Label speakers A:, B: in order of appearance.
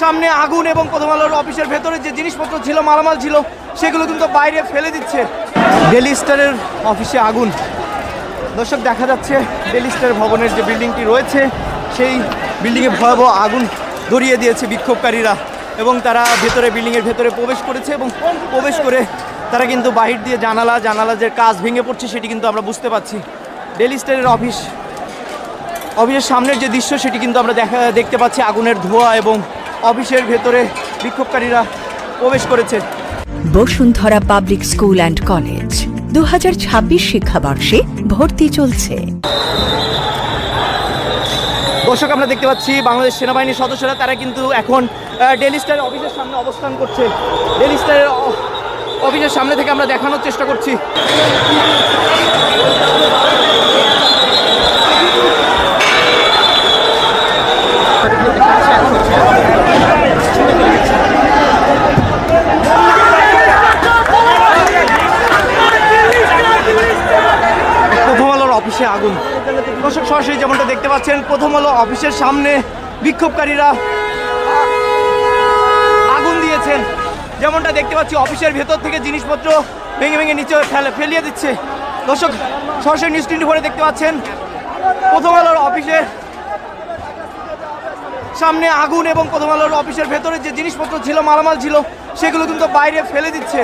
A: সামনে আগুন এবং প্রথম আলোর অফিসের ভেতরে যে জিনিসপত্র ছিল, মালামাল ছিল, সেগুলো কিন্তু বাইরে ফেলে দিচ্ছে। ডেইলি স্টারের অফিসে আগুন। দর্শক, দেখা যাচ্ছে ডেইলি স্টার ভবনের যে বিল্ডিংটি রয়েছে, সেই বিল্ডিংয়ে ভয়াবহ আগুন ধরিয়ে দিয়েছে বিক্ষোভকারীরা এবং তারা বিল্ডিংয়ের ভেতরে প্রবেশ করেছে এবং প্রবেশ করে তারা কিন্তু বাহির দিয়ে জানালা যে কাঁচ ভেঙে পড়ছে সেটি কিন্তু আমরা বুঝতে পাচ্ছি। ডেইলি স্টারের অফিসের সামনের যে দৃশ্য সেটি কিন্তু আমরা দেখতে পাচ্ছি আগুনের ধোঁয়া এবং অফিসের ভেতরে বিক্ষোভকারীরা প্রবেশ করেছে।
B: Bashundhara public school and college 2026 শিক্ষাবর্ষে ভর্তি চলছে।
A: দর্শক, আমরা দেখতে পাচ্ছি বাংলাদেশ সেনাবাহিনীর সদস্যরা তারা কিন্তু এখন ডেইলি স্টারের অফিসের সামনে অবস্থান করছে। ডেইলি স্টারের অফিসের সামনে থেকে আমরা দেখানোর চেষ্টা করছি। প্রথম আলোর অফিসে আগুন। দর্শক, সরাসরি যেমনটা দেখতে পাচ্ছেন, প্রথম আলো অফিসের সামনে বিক্ষোভকারীরা আগুন দিয়েছেন। যেমনটা দেখতে পাচ্ছি অফিসের ভেতর থেকে জিনিসপত্র ভেঙে নিচে ফেলিয়ে দিচ্ছে। দর্শক, সরাসরি নিউজ 24 দেখতে পাচ্ছেন প্রথম আলোর অফিসের সামনে আগুন এবং প্রথম আলোর অফিসের ভেতরে যে জিনিসপত্র ছিল, মালামাল ছিল, সেগুলো কিন্তু বাইরে ফেলে দিচ্ছে।